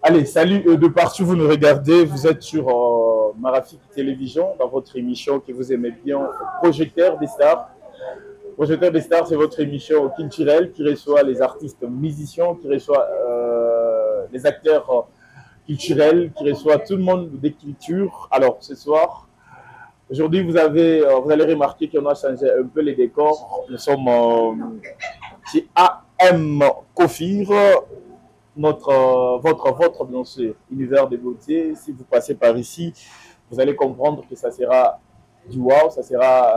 Allez, salut de partout, vous nous regardez. Vous êtes sur Marafik Télévision, dans votre émission que vous aimez bien, Projecteur des Stars. Projecteur des Stars, c'est votre émission culturelle qui reçoit les artistes musiciens, qui reçoit les acteurs culturels, qui reçoit tout le monde des cultures. Alors, ce soir, aujourd'hui, vous allez remarquer qu'on a changé un peu les décors. Nous sommes chez AM Kofir. Votre bien sûr, univers de beauté. Si vous passez par ici, vous allez comprendre que ça sera du wow, ça sera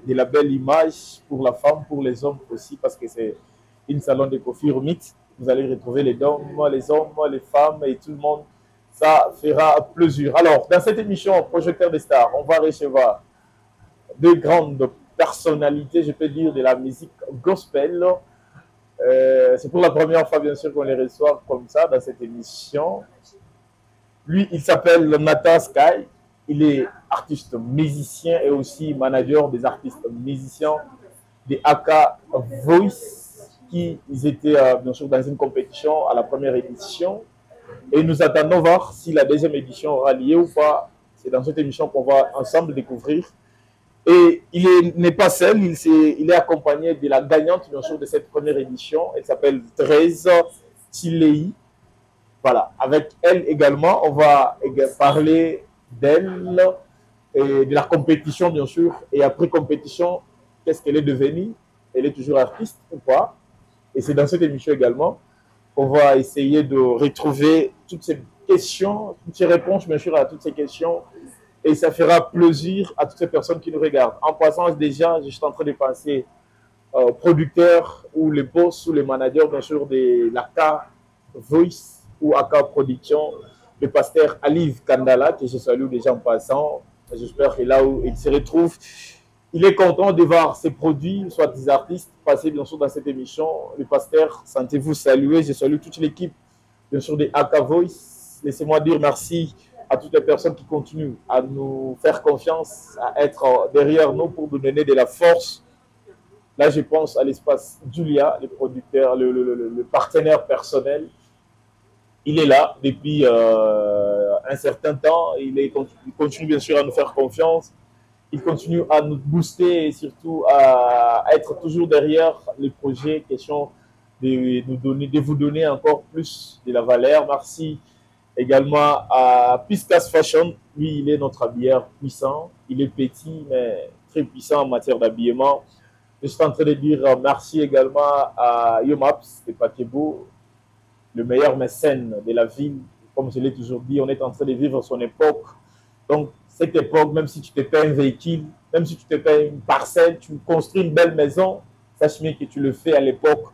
de la belle image pour la femme, pour les hommes aussi, parce que c'est une salon de coiffure mixte. Vous allez retrouver les hommes, les femmes et tout le monde. Ça fera plaisir. Alors, dans cette émission Projecteur des Stars, on va recevoir deux grandes personnalités, je peux dire, de la musique gospel. C'est pour la première fois, bien sûr, qu'on les reçoit comme ça dans cette émission. Lui, il s'appelle Nathan Sky. Il est artiste musicien et aussi manager des artistes musiciens des AK Voice, qui ils étaient bien sûr dans une compétition à la première édition. Et nous attendons voir si la deuxième édition aura lieu ou pas. C'est dans cette émission qu'on va ensemble découvrir. Et il n'est pas seul, il est accompagné de la gagnante, bien sûr, de cette première édition. Elle s'appelle Thérèse Tilei. Voilà, avec elle également, on va parler d'elle et de la compétition, bien sûr. Et après compétition, qu'est-ce qu'elle est devenue? Elle est toujours artiste ou pas? Et c'est dans cette émission également qu'on va essayer de retrouver toutes ces questions, toutes ces réponses, bien sûr, à toutes ces questions. Et ça fera plaisir à toutes ces personnes qui nous regardent. En passant, déjà, je suis en train de penser aux producteurs ou les boss ou les managers, bien sûr, de l'AK Voice ou AK Production, le pasteur Aliv Kandala, que je salue déjà en passant. J'espère que là où il se retrouve, il est content de voir ses produits, soit des artistes, passer bien sûr dans cette émission. Le pasteur, sentez-vous saluer. Je salue toute l'équipe, bien sûr, des AK Voice. Laissez-moi dire merci à toutes les personnes qui continuent à nous faire confiance, à être derrière nous pour nous donner de la force. Là, je pense à l'espace Julia, le producteur, le partenaire personnel. Il est là depuis un certain temps. Il continue bien sûr à nous faire confiance. Il continue à nous booster et surtout à être toujours derrière les projets, question de vous donner encore plus de la valeur. Merci également à Piscas Fashion. Lui, il est notre habilleur puissant. Il est petit, mais très puissant en matière d'habillement. Je suis en train de dire merci également à Yomaps de Pakebo, le meilleur mécène de la ville. Comme je l'ai toujours dit, on est en train de vivre son époque. Donc, cette époque, même si tu te payes un véhicule, même si tu te payes une parcelle, tu construis une belle maison, sache bien que tu le fais à l'époque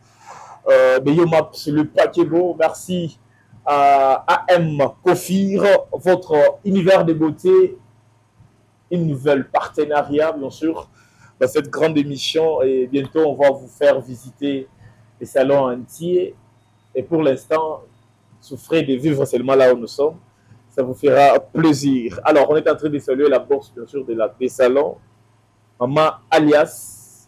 de Yomaps, le Pakebo. Merci à AM Kofir, votre univers de beauté, une nouvelle partenariat, bien sûr, dans cette grande émission. Et bientôt, on va vous faire visiter les salons entiers. Et pour l'instant, souffrez de vivre seulement là où nous sommes. Ça vous fera plaisir. Alors, on est en train de saluer la bourse, bien sûr, des salons. Maman Alias.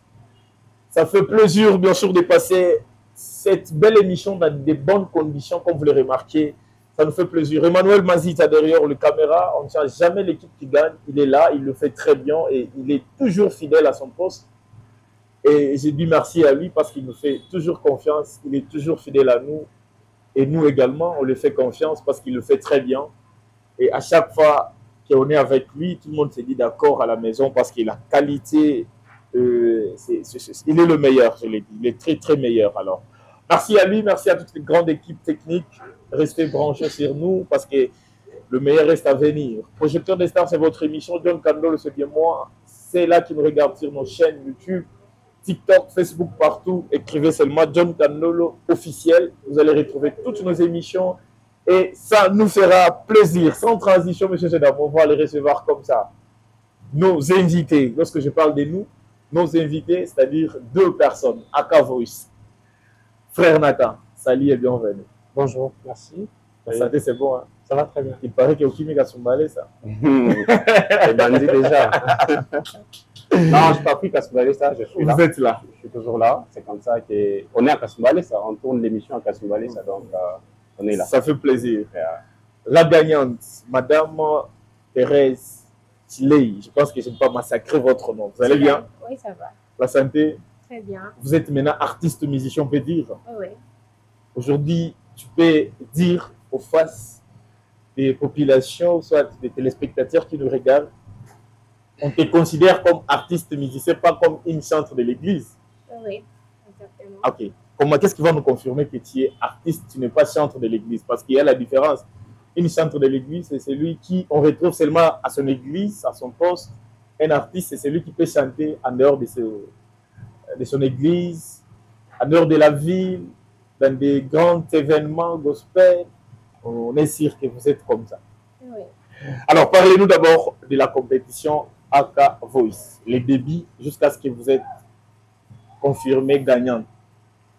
Ça fait plaisir, bien sûr, de passer cette belle émission dans de bonnes conditions, comme vous le remarquez. Ça nous fait plaisir. Emmanuel Mazita derrière le caméra. On ne change jamais l'équipe qui gagne. Il est là, il le fait très bien et il est toujours fidèle à son poste. Et j'ai dit merci à lui parce qu'il nous fait toujours confiance. Il est toujours fidèle à nous. Et nous également, on lui fait confiance parce qu'il le fait très bien. Et à chaque fois qu'on est avec lui, tout le monde se dit d'accord à la maison parce qu'il a qualité. Il est le meilleur, je l'ai dit. Il est très, très meilleur. Alors, merci à lui, merci à toute les grandes équipes techniques. Restez branchés sur nous parce que le meilleur reste à venir. Projecteur des Stars, c'est votre émission. John Kandolo, c'est bien moi. C'est là qui nous regarde sur nos chaînes YouTube, TikTok, Facebook, partout. Écrivez seulement John Kandolo officiel. Vous allez retrouver toutes nos émissions et ça nous fera plaisir. Sans transition, monsieur Sedam, on va les recevoir comme ça. Nos invités, lorsque je parle de nous, nos invités, c'est-à-dire deux personnes, AK Voice. Frère Nathan, salut et bienvenue. Bonjour, merci. La santé, c'est bon, hein? Ça va très bien. Il paraît qu'il y a Okimi Kasumbalé, ça. C'est bandit déjà. Non, je ne suis pas pris Kasumbalé, ça, je suis là. Vous êtes là. Je suis toujours là. C'est comme ça qu'on est à Kasumbalé, ça. On tourne l'émission à Kasumbalé, ça. Donc, on est là. Ça fait plaisir. La gagnante, Madame Thérèse Chilei, je pense que je n'ai pas massacré votre nom. Vous allez bien? Oui, ça va. La santé? Très bien. Vous êtes maintenant artiste musicien, on peut dire. Oui. Aujourd'hui, tu peux dire aux faces des populations, soit des téléspectateurs qui nous regardent, on te considère comme artiste musicien, pas comme une chantre de l'église. Oui, exactement. Ok. Comment, qu'est-ce qui va nous confirmer que tu es artiste, tu n'es pas chantre de l'église? Parce qu'il y a la différence. Une chantre de l'église, c'est celui qui on retrouve seulement à son église, à son poste. Un artiste, c'est celui qui peut chanter en dehors de son église, en dehors de la ville, dans des grands événements gospel. On est sûr que vous êtes comme ça. Oui. Alors, parlez-nous d'abord de la compétition AK Voice, les débits jusqu'à ce que vous êtes confirmé gagnante.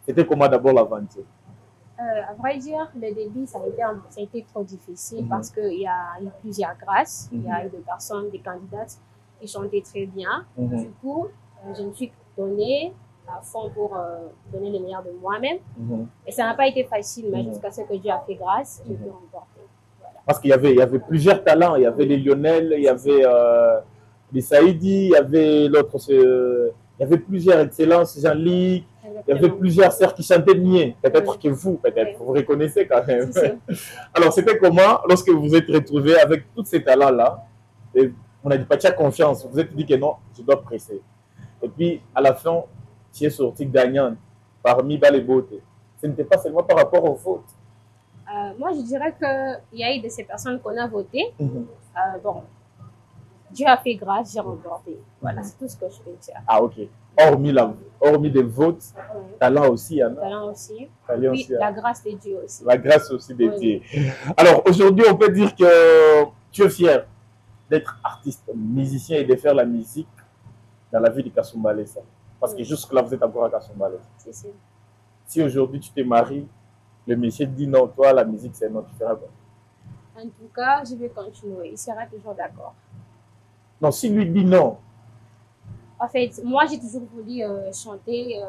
C'était comment d'abord l'aventure? À vrai dire, le début, ça a été trop difficile parce qu'il y a eu plusieurs grâces. Il y a eu des personnes, des candidates qui chantaient très bien. Du coup, je me suis donnée à fond pour donner le meilleur de moi-même. Et ça n'a pas été facile, mais jusqu'à ce que Dieu a fait grâce, j'ai pu remporter. Voilà. Parce qu'il y avait plusieurs talents. Il y avait les Lionel, il y avait les Saïdi, il y avait l'autre, il y avait plusieurs excellences, Jean-Luc. Il y avait plusieurs sœurs qui chantaient mieux. Peut-être que vous, peut-être, vous reconnaissez quand même. Alors, c'était comment, lorsque vous vous êtes retrouvés avec tous ces talents-là, et on a dit, pas, tu as confiance, vous vous êtes dit que non, je dois presser. Et puis, à la fin, tu es sorti gagnante parmi les beautés. Ce n'était pas seulement par rapport aux fautes. Moi, je dirais qu'il y a eu de ces personnes qu'on a votées. Bon, Dieu a fait grâce, j'ai remporté. Voilà, c'est tout ce que je peux dire. Ah, ok. Hormis des votes, talent aussi. Hein? Talent aussi. Talent Puis aussi, la grâce de Dieu aussi. La grâce aussi de Dieu. Alors, aujourd'hui, on peut dire que tu es fier d'être artiste, musicien et de faire la musique dans la ville de Kasumbalesa. Parce que jusque-là, vous êtes encore à Kasumbalesa. C'est ça. Si aujourd'hui tu te maries, le monsieur dit non, toi, la musique, c'est non, tu feras quoi? En tout cas, je vais continuer. Il sera toujours d'accord. Non, si lui dit non. En fait, moi, j'ai toujours voulu chanter,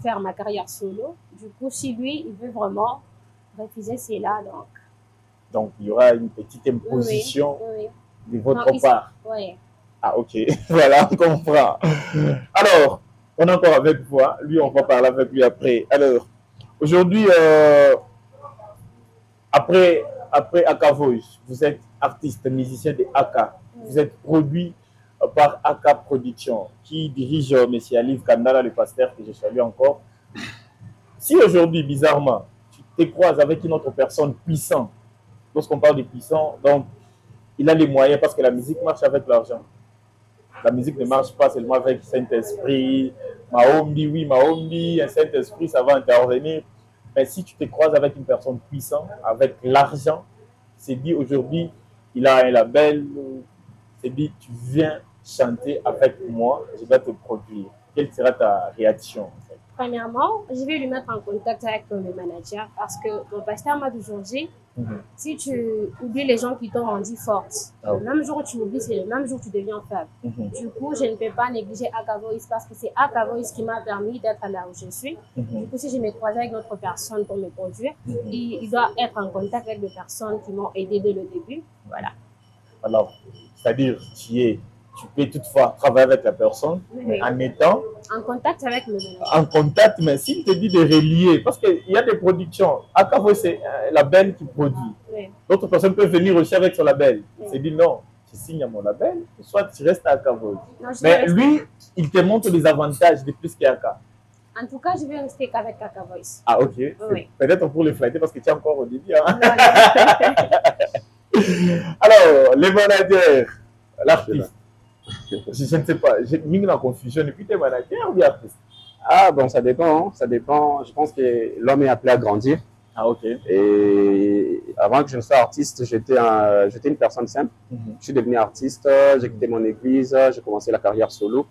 faire ma carrière solo. Du coup, si lui, il veut vraiment refuser, c'est là. Donc, il y aura une petite imposition de votre part. Oui. Ah, ok. Voilà, on comprend. Alors, on est encore avec vous. Hein. Lui, on va parler avec lui après. Alors, aujourd'hui, après AK Voice, vous êtes artiste, musicien de AK. Vous êtes produit par AK Production, qui dirige M. Aliv Kandala, le pasteur que je salue encore. Si aujourd'hui, bizarrement, tu te croises avec une autre personne puissante, lorsqu'on parle de puissant, donc il a les moyens parce que la musique marche avec l'argent. La musique ne marche pas seulement avec Saint-Esprit, Mahombi, oui, Mahombi, un Saint-Esprit, ça va intervenir. Mais si tu te croises avec une personne puissante, avec l'argent, c'est dit aujourd'hui, il a un label, c'est dit, tu viens chanter avec moi, je vais te produire. Quelle sera ta réaction en fait? Premièrement, je vais lui mettre en contact avec le manager parce que mon pasteur m'a toujours dit, si tu oublies les gens qui t'ont rendu forte, le même jour où tu oublies, c'est le même jour où tu deviens faible. Du coup, je ne peux pas négliger AK Voice parce que c'est AK Voice qui m'a permis d'être là où je suis. Du coup, si je me croise avec d'autres personnes pour me produire, il doit être en contact avec des personnes qui m'ont aidé dès le début. Voilà. Alors, c'est-à-dire, tu peux toutefois travailler avec la personne, mais en étant en contact avec le manager. En contact, mais s'il te dit de relier, parce qu'il y a des productions, AK Voice, c'est la label qui produit. D'autres personnes peuvent venir aussi avec son label. C'est dit non, tu signes à mon label, soit tu restes à AK Voice. Mais lui, il te montre les avantages de plus qu'AK. En tout cas, je vais rester qu'avec AK Voice. Ah, ok. Peut-être pour le flatter parce que tu es encore au début. Hein? Alors, les managers, l'artiste. Je ne sais pas, j'ai mis la confusion. Et puis, tu es manager ou bien artiste? Ah, bon, ça dépend. Hein. Ça dépend. Je pense que l'homme est appelé à grandir. Ah, ok. Et avant que je ne sois artiste, j'étais une personne simple. Je suis devenu artiste, j'ai quitté mon église, j'ai commencé la carrière solo.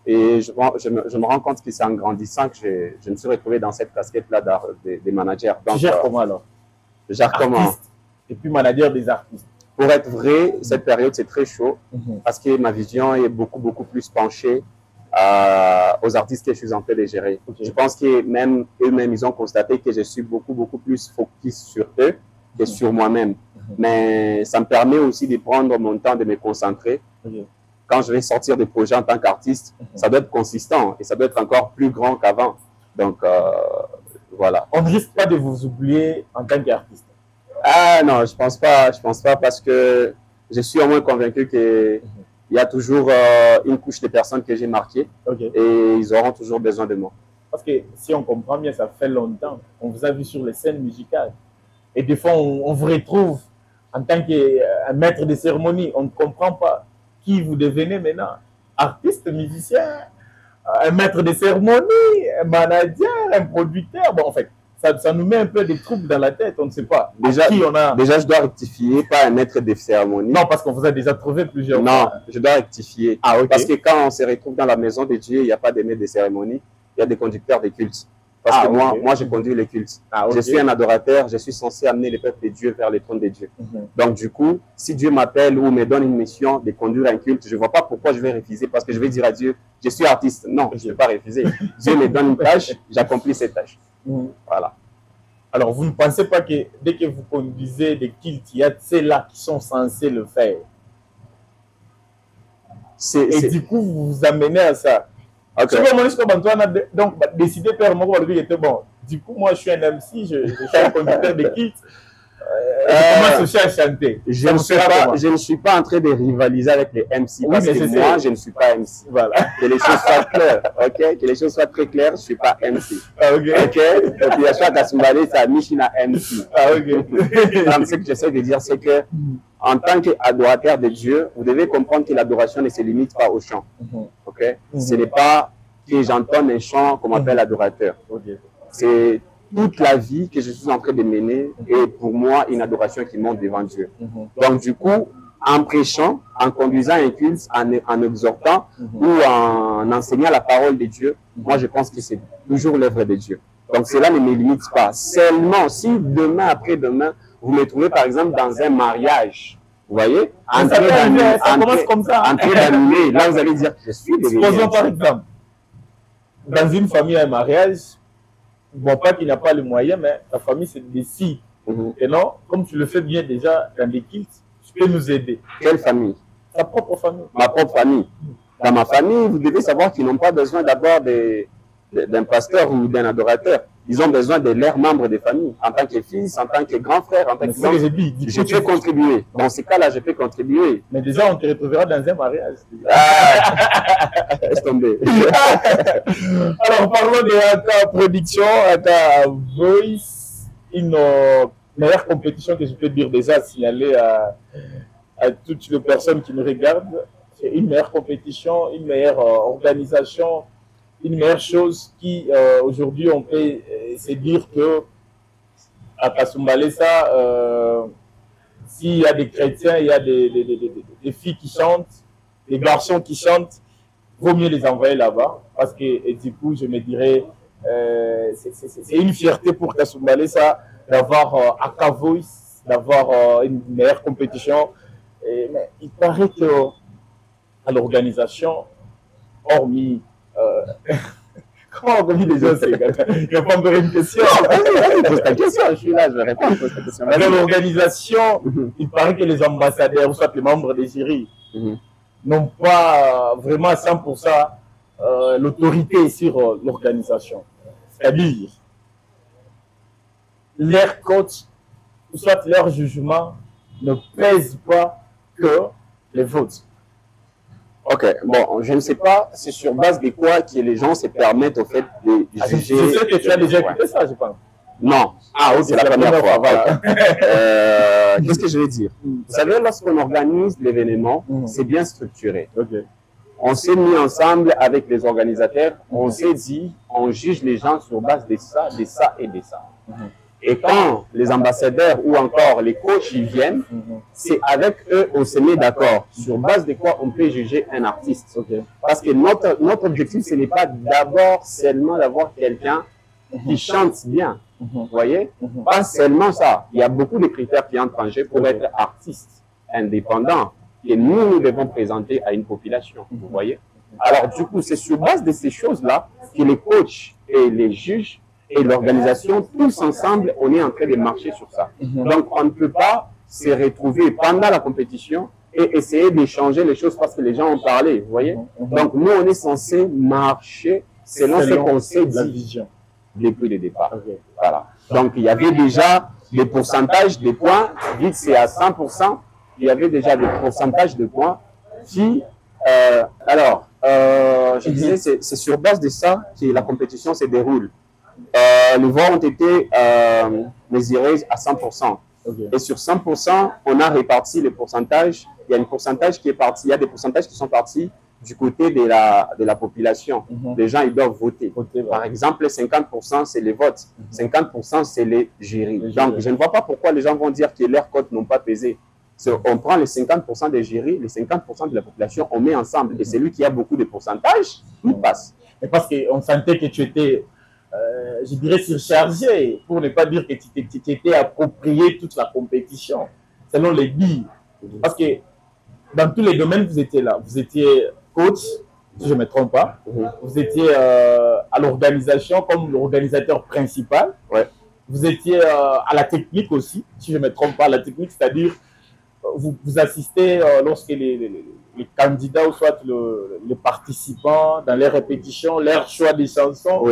Et je me rends compte que c'est en grandissant que je me suis retrouvé dans cette casquette-là des managers. Donc, tu gères comment alors? Je gère comment? Et puis manager des artistes. Pour être vrai, cette période, c'est très chaud parce que ma vision est beaucoup plus penchée aux artistes que je suis en train de gérer. Je pense que même eux-mêmes, ils ont constaté que je suis beaucoup plus focus sur eux que sur moi-même. Mais ça me permet aussi de prendre mon temps, de me concentrer. Quand je vais sortir des projets en tant qu'artiste, ça doit être consistant et ça doit être encore plus grand qu'avant. Donc, voilà. On ne risque pas de vous oublier en tant qu'artiste? Ah non, je pense pas parce que je suis au moins convaincu que il y a toujours une couche de personnes que j'ai marquées et ils auront toujours besoin de moi. Parce que si on comprend bien, ça fait longtemps. On vous a vu sur les scènes musicales. Et des fois, on vous retrouve en tant qu'un maître de cérémonie. On ne comprend pas qui vous devenez maintenant. Artiste, musicien, un maître de cérémonie, un manager, un producteur. Bon, en fait, ça nous met un peu des troubles dans la tête. On ne sait pas déjà, qui on a. Déjà, je dois rectifier, pas un maître de cérémonie. Non, parce qu'on vous a déjà trouvé plusieurs fois. Non, je dois rectifier. Parce que quand on se retrouve dans la maison de Dieu, il n'y a pas de maître de cérémonie, il y a des conducteurs de culte. Parce que moi, je conduis le culte. Je suis un adorateur, je suis censé amener le peuple de Dieu vers le trône de Dieu. Donc, du coup, si Dieu m'appelle ou me donne une mission de conduire un culte, je ne vois pas pourquoi je vais refuser parce que je vais dire à Dieu, je suis artiste. Non, je ne vais pas refuser. Dieu me donne une tâche, j'accomplis cette tâche. Voilà. Alors, vous ne pensez pas que dès que vous conduisez des cultes, il y a ceux-là qui sont censés le faire? Et du coup, vous vous amenez à ça. Donc, décider par moi, bon, du coup, moi, je suis un MC, je suis un conducteur de cultes. Je commence aussi à chanter. Je ne suis pas en train de rivaliser avec les MC parce que moi, je ne suis pas MC. Voilà. Que les choses soient claires, ok? Que les choses soient très claires, je ne suis pas MC. Ok? Et puis, à chaque Kasumbalé, c'est Michina MC. Donc, ce que j'essaie de dire, c'est que en tant qu'adorateur de Dieu, vous devez comprendre que l'adoration ne se limite pas au chant. Ok? Ce n'est pas que j'entonne un chant qu'on appelle adorateur. C'est toute la vie que je suis en train de mener et pour moi une adoration qui monte devant Dieu. Donc du coup, en prêchant, en conduisant un culte, en exhortant ou en enseignant la parole de Dieu, moi je pense que c'est toujours l'œuvre de Dieu. Donc cela ne me limite pas. Seulement si demain après-demain, vous me trouvez par exemple dans un mariage, vous voyez, en train d'animer, là vous allez dire que je suis devenu. Supposons par exemple, dans une famille, un mariage, bon, pas qu'il n'a pas les moyens, mais ta famille se décide. Et non, comme tu le fais bien déjà dans les cultes, tu peux nous aider. Quelle famille? Ta propre famille. Ma propre famille. Dans ma famille, vous devez savoir qu'ils n'ont pas besoin d'abord d'un pasteur ou d'un adorateur. Ils ont besoin de leurs membres de famille, en tant que fils, en tant que grand frère, en tant que grand. Je peux contribuer. Dans ces cas-là, je peux contribuer. Mais déjà, on te retrouvera dans un mariage. Laisse tomber. Alors, parlons de ta production, ta voice, une meilleure compétition que je peux dire déjà, signaler à toutes les personnes qui nous regardent. C'est une meilleure compétition, une meilleure organisation, une meilleure chose qui, aujourd'hui, on peut se dire que à Kasumbalesa, s'il y a des chrétiens, il y a des filles qui chantent, des garçons qui chantent, vaut mieux les envoyer là-bas. Parce que, et du coup, je me dirais, c'est une fierté pour Kasumbalesa d'avoir Aka Voice, d'avoir une meilleure compétition. Mais il paraît que à l'organisation, hormis comment on dit déjà c'est il n'y a pas encore une question. Pose ta question, je suis là, je vais répondre. Pose ta question. Dans l'organisation, il paraît que les ambassadeurs, ou soit les membres des jurys, n'ont pas vraiment à 100% l'autorité sur l'organisation. C'est-à-dire, leur coach, ou soit leur jugement, ne pèse pas que les votes. Ok, bon, je ne sais pas, c'est sur base de quoi que les gens se permettent au fait de juger. Je sais que tu as déjà écouté ça, je pense. Non. Ah oui, c'est la première fois. Voilà. Qu'est-ce que je vais dire? Vous savez, lorsqu'on organise l'événement, c'est bien structuré. On s'est mis ensemble avec les organisateurs, on s'est dit, on juge les gens sur base de ça et de ça. Et quand les ambassadeurs ou encore les coachs ils viennent, c'est avec eux on se met d'accord sur base de quoi on peut juger un artiste. Parce que notre objectif, ce n'est pas d'abord seulement d'avoir quelqu'un qui chante bien. Vous voyez? Pas seulement ça. Il y a beaucoup de critères qui entrent en jeu pour être artiste indépendant que nous devons présenter à une population. Vous voyez? Alors, du coup, c'est sur base de ces choses-là que les coachs et les juges et l'organisation, tous ensemble, on est en train de marcher sur ça. Donc, on ne peut pas se retrouver pendant la compétition et essayer d'échanger les choses parce que les gens ont parlé, vous voyez. Donc, nous, on est censé marcher selon ce qu'on s'est dit depuis le départ. Voilà. Donc, il y avait déjà des pourcentages de points, vite c'est à 100%, il y avait déjà des pourcentages de points qui, je disais, c'est sur base de ça que la compétition se déroule. Les voix ont été mesurées à 100%. Et sur 100%, on a réparti les pourcentages. Il y a un pourcentage qui est parti, il y a des pourcentages qui sont partis du côté de la population. Les gens, ils doivent voter. Par exemple, 50%, c'est les votes. 50%, c'est les jurys. Donc, je ne vois pas pourquoi les gens vont dire que leurs cotes n'ont pas pesé. On prend les 50% des jurys, les 50% de la population, on met ensemble. Et celui qui a beaucoup de pourcentages, il passe. Et parce qu'on sentait que tu étais, je dirais, surchargé, pour ne pas dire que tu t'étais approprié toute la compétition, selon les billes. Parce que dans tous les domaines, vous étiez là. Vous étiez coach, si je ne me trompe pas. Vous étiez à l'organisation comme l'organisateur principal. Vous étiez à la technique aussi, si je ne me trompe pas. La technique, c'est-à-dire, vous assistez lorsque les candidats ou soit les participants dans les répétitions, leur choix des chansons.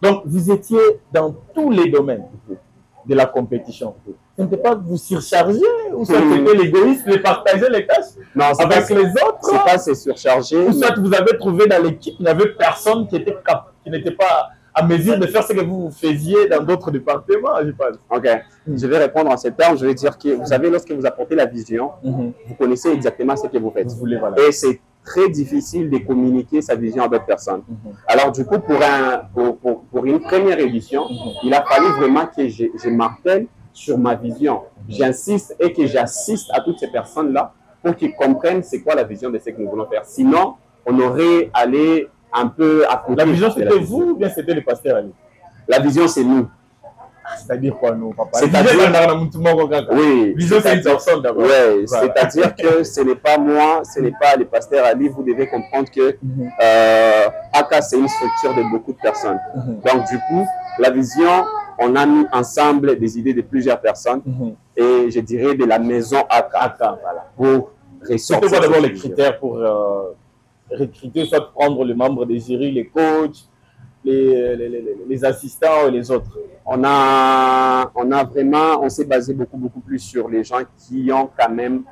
Donc, vous étiez dans tous les domaines de la compétition. Ce n'était pas vous surcharger ou soit c'était l'égoïsme de partager les tâches avec les autres. C'est pas se surcharger. Ou soit vous avez trouvé dans l'équipe, il n'y avait personne qui n'était pas à mesure de faire ce que vous faisiez dans d'autres départements, je pense. Ok, je vais répondre en ces termes. Je vais dire que vous savez, lorsque vous apportez la vision, vous connaissez exactement ce que vous faites. Et c'est très difficile de communiquer sa vision à d'autres personnes. Alors du coup, pour une première édition, il a fallu vraiment que je martèle sur ma vision. J'insiste et que j'assiste à toutes ces personnes-là pour qu'ils comprennent c'est quoi la vision de ce que nous voulons faire. Sinon, on aurait allé un peu à côté. La vision, c'était vous ou bien c'était le pasteur Ali? La vision, c'est nous. C'est-à-dire quoi, nous, papa? C'est-à-dire, oui, vision, c'est une personne d'abord. Oui, c'est-à-dire que ce n'est pas moi, ce n'est pas le pasteur Ali. Vous devez comprendre que ACA, c'est une structure de beaucoup de personnes. Donc, du coup, la vision, on a mis ensemble des idées de plusieurs personnes et je dirais de la maison ACA, voilà, pour ressortir. C'était quoi d'abord les critères pour recruter, soit prendre les membres des jurys, les coachs, les assistants et les autres? On s'est basé beaucoup plus sur les gens qui ont quand même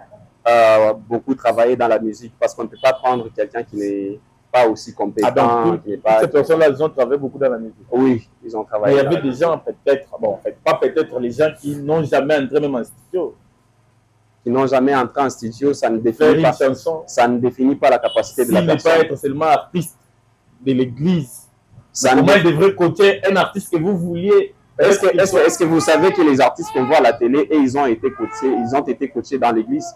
beaucoup travaillé dans la musique, parce qu'on ne peut pas prendre quelqu'un qui n'est pas aussi compétent. Ces personnes-là, ils ont travaillé beaucoup dans la musique. Oui, ils ont travaillé. Mais il y avait des gens, peut-être, bon, en fait, pas peut-être les gens qui n'ont jamais entré même en studio. Qui n'ont jamais entré en studio, ça ne définit pas la capacité de la personne. S'il n'est pas être seulement artiste de l'église, comment il devrait coacher un artiste que vous vouliez? Est-ce que vous savez que les artistes qu'on voit à la télé, et ils ont été coachés dans l'église?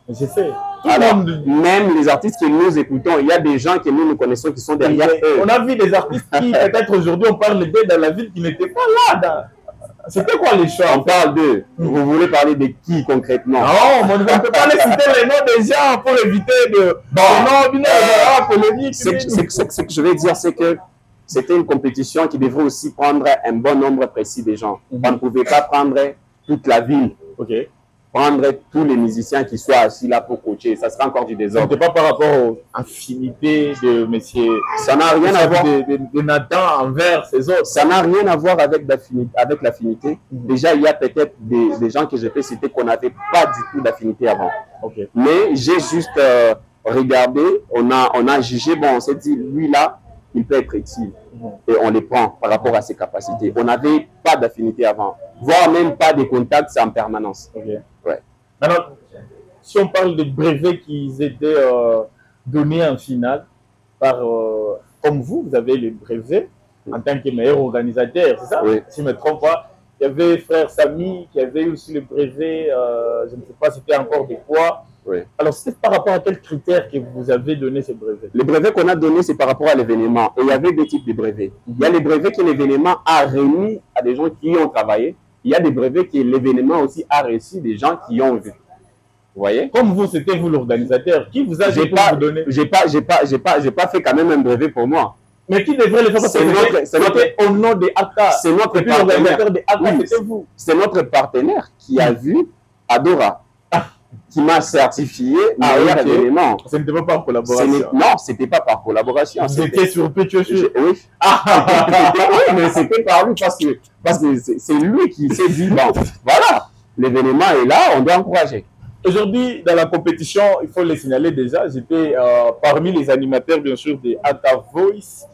Je sais. Alors, même les artistes que nous écoutons, il y a des gens que nous connaissons qui sont derrière eux. On a vu des artistes qui, peut-être aujourd'hui, on parle d'eux dans la ville qui n'étaient pas là. C'était quoi les choix? On parle d'eux. Vous voulez parler de qui concrètement? Non, on ne peut pas les citer les noms des gens pour éviter de... Ce que je vais dire, c'est que c'était une compétition qui devrait aussi prendre un bon nombre précis de gens. On ne pouvait pas prendre toute la ville. Prendre tous les musiciens qui soient assis là pour coacher. Ça sera encore du désordre. Ce n'était pas par rapport aux affinités de monsieur. Ça n'a rien à voir. De Nathan envers ses autres. Ça n'a rien à voir avec l'affinité. Déjà, il y a peut-être des gens que je peux citer qu'on n'avait pas du tout d'affinité avant. Mais j'ai juste regardé, on a jugé, bon, on s'est dit, lui là, il peut être utile. Et on les prend par rapport à ses capacités. On n'avait pas d'affinité avant, voire même pas de contacts en permanence. Maintenant, si on parle des brevets qui étaient donnés en finale, comme vous avez les brevets en tant que meilleur organisateur, c'est ça? Si je ne me trompe pas. Il y avait frère Samy qui avait aussi le brevet, je ne sais pas c'était encore de quoi. Alors, c'est par rapport à quels critères que vous avez donné ces brevets? Les brevets qu'on a donnés, c'est par rapport à l'événement. Et il y avait deux types de brevets. Il y a les brevets que l'événement a remis à des gens qui y ont travaillé. Il y a des brevets que l'événement aussi a reçu des gens qui y ont vu. Vous voyez? Comme vous, c'était vous l'organisateur. Qui vous a dit pour vous donner? J'ai pas fait quand même un brevet pour moi. Mais qui devrait le faire? C'était au nom des ACA. C'est notre partenaire. Des ACA, oui, c'était vous. C'est notre partenaire qui a vu Adora, qui m'a certifié meilleur élément. Ce n'était pas par collaboration. Non, c'était pas par collaboration. C'était sur Pétio. Oui. Oui, mais c'était par lui parce que c'est lui qui s'est dit, bon, voilà, l'événement est là, on doit encourager. Aujourd'hui, dans la compétition, il faut le signaler déjà, j'étais parmi les animateurs, bien sûr, de Ata Voice.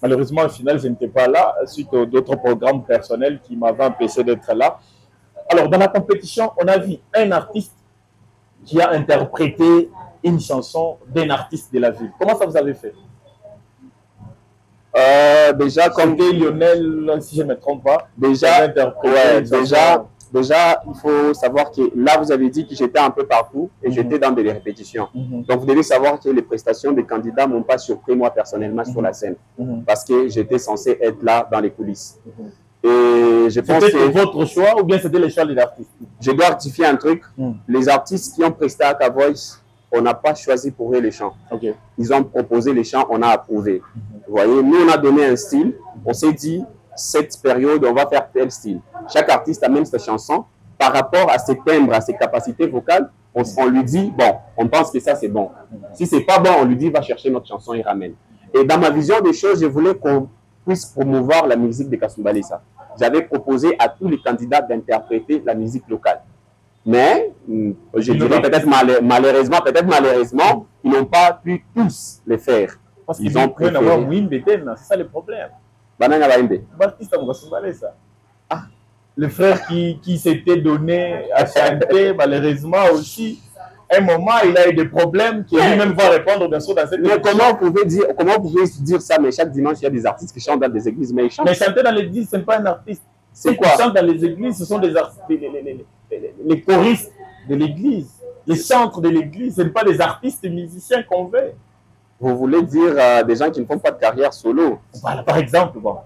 Malheureusement, au final, je n'étais pas là, suite à d'autres programmes personnels qui m'avaient empêché d'être là. Alors, dans la compétition, on a vu un artiste qui a interprété une chanson d'un artiste de la ville. Comment ça vous avez fait? Déjà, comme Lionel, si je ne me trompe pas. Déjà, il faut savoir que là, vous avez dit que j'étais un peu partout et j'étais dans des répétitions. Donc, vous devez savoir que les prestations des candidats ne m'ont pas surpris moi personnellement sur la scène parce que j'étais censé être là dans les coulisses. Et je pense que c'était votre choix ou bien c'était le choix des artistes? Je dois rectifier un truc. Les artistes qui ont presté à Ata Voice, on n'a pas choisi pour eux les chants. Ils ont proposé les chants, on a approuvé. Vous voyez, nous, on a donné un style. On s'est dit, cette période, on va faire tel style. Chaque artiste amène sa chanson. Par rapport à ses timbres, à ses capacités vocales, on lui dit, bon, on pense que ça, c'est bon. Si c'est pas bon, on lui dit, va chercher notre chanson et ramène. Et dans ma vision des choses, je voulais qu'on puisse promouvoir la musique de Kasumbalesa. J'avais proposé à tous les candidats d'interpréter la musique locale. Mais, je dirais peut-être malheureusement, ils n'ont pas pu tous le faire. Parce qu'ils ont préféré. C'est ça le problème. Le frère qui s'était donné à chanter, malheureusement aussi, à un moment, il a eu des problèmes qui lui-même va répondre, bien sûr, dans cette mais comment vous pouvez dire ça? Mais chaque dimanche, il y a des artistes qui chantent dans des églises, mais ils chantent. Mais chanter dans l'église, ce n'est pas un artiste. C'est quoi? Qui chantent dans les églises, ce sont des artistes, les choristes de l'église, les chantres de l'église, ce n'est pas des artistes musiciens qu'on veut. Vous voulez dire des gens qui ne font pas de carrière solo? Voilà, par exemple. Bon.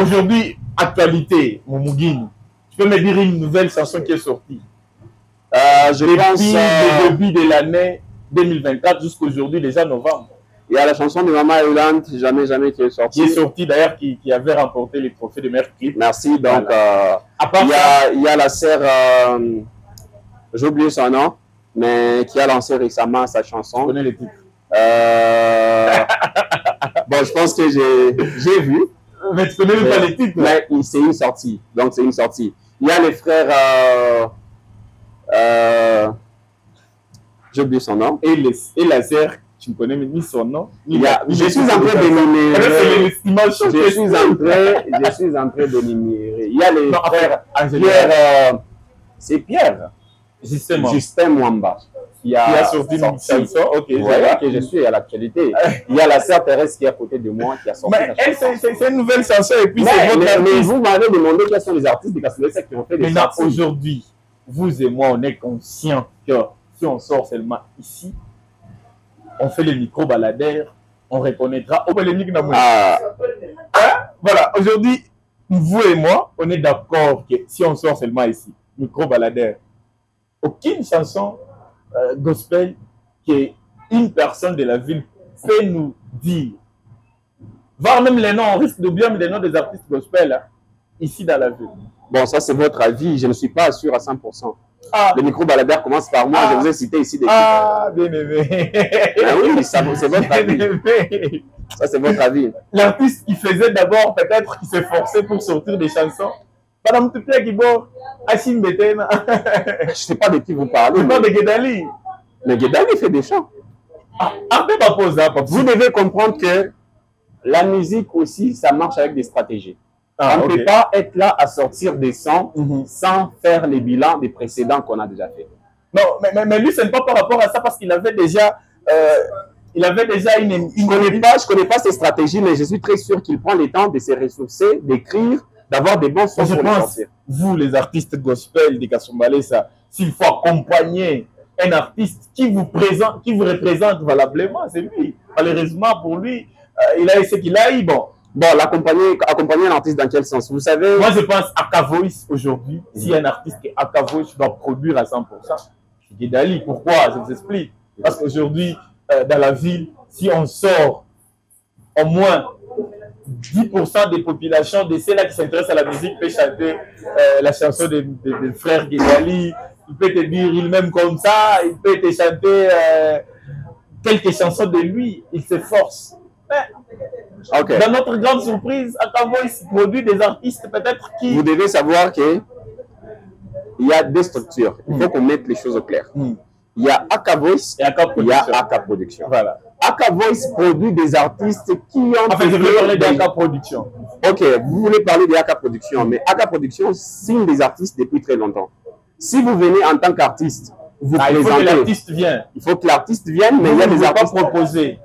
Aujourd'hui, actualité, Moumouguine, tu peux me dire une nouvelle chanson qui est sortie? Je pense le début de l'année 2024 jusqu'à aujourd'hui, déjà novembre. Il y a la chanson de Maman Yolande, Jamais qui est sortie. Qui est sortie d'ailleurs, qui avait remporté les trophées de meilleur clip. Merci. Donc, voilà. Il y a la sœur, j'ai oublié son nom, mais qui a lancé récemment sa chanson. Je connais les titres. Bon, je pense que j'ai vu. Mais tu connais même pas les titres. Mais c'est une sortie. Donc, c'est une sortie. Il y a les frères. J'ai oublié son nom. Et la sœur, tu ne connais ni son nom. Je suis en train d'énumérer. Je suis en train d'énumérer. Il y a les frères Pierre. C'est Pierre. Justin Mwamba. Qui a sorti une chanson. Ok, vous voyez que je suis à l'actualité. Il y a la sœur Thérèse qui est à côté de moi qui a sorti. Mais c'est une nouvelle chanson et puis mais vous m'avez demandé quels sont les artistes de Kasumbalesa qui ont fait des chansons. Aujourd'hui, vous et moi, on est conscients que si on sort seulement ici, on fait les micro-baladères, on reconnaîtra. Voilà, aujourd'hui, vous et moi, on est d'accord que si on sort seulement ici, micro-baladères, aucune chanson gospel qu'une personne de la ville peut nous dire. Voir même les noms, on risque d'oublier les noms des artistes gospel hein, ici dans la ville. Bon, ça c'est votre avis, je ne suis pas sûr à 100%. Le micro-baladeur commence par moi, je vous ai cité ici des titres. Bien aimé. Oui, c'est votre avis. Ça c'est votre avis. L'artiste qui faisait d'abord, peut-être, qui s'est forcé pour sortir des chansons. Madame Tupia qui bon, Achim Betena. Je ne sais pas de qui vous parlez. Non, de Guédali. Mais Guédali fait des chants. Vous devez comprendre que la musique aussi, ça marche avec des stratégies. On ne peut pas être là à sortir des sons sans faire les bilans des précédents qu'on a déjà fait. Non, mais lui, ce n'est pas par rapport à ça parce qu'il avait déjà... une... Je connais pas ses stratégies, mais je suis très sûr qu'il prend le temps de se ressourcer, d'écrire, d'avoir des bons sons pour les sortir. Vous, les artistes gospel de Kasumbalesa, s'il faut accompagner un artiste qui vous représente valablement, c'est lui. Malheureusement pour lui, il a eu ce qu'il a eu. Bon, Bon, accompagner un artiste dans quel sens? Vous savez... Moi, je pense à Aka Voice aujourd'hui. Si un artiste qui est Aka Voice doit produire à 100%, c'est Dali. Pourquoi? Je vous explique. Parce qu'aujourd'hui, dans la ville, si on sort au moins 10% des populations de ceux-là qui s'intéressent à la musique peut chanter la chanson des frères Guédali. Il peut te dire, il m'aime comme ça. Il peut te chanter quelques chansons de lui. Il s'efforce. Okay. Dans notre grande surprise, Aka Voice produit des artistes peut-être qui... Vous devez savoir qu'il y a des structures. Il faut qu'on mette les choses au clair. Il y a Aka Voice et il y a Aka Production. Voilà. Aka Voice produit des artistes qui ont... Enfin, je veux parler d'Aka Production. Ok, vous voulez parler d'Aka Production, mais Aka Production signe des artistes depuis très longtemps. Si vous venez en tant qu'artiste, vous présentez... Il faut que l'artiste vienne. Il faut que l'artiste vienne, mais il y a des artistes proposés.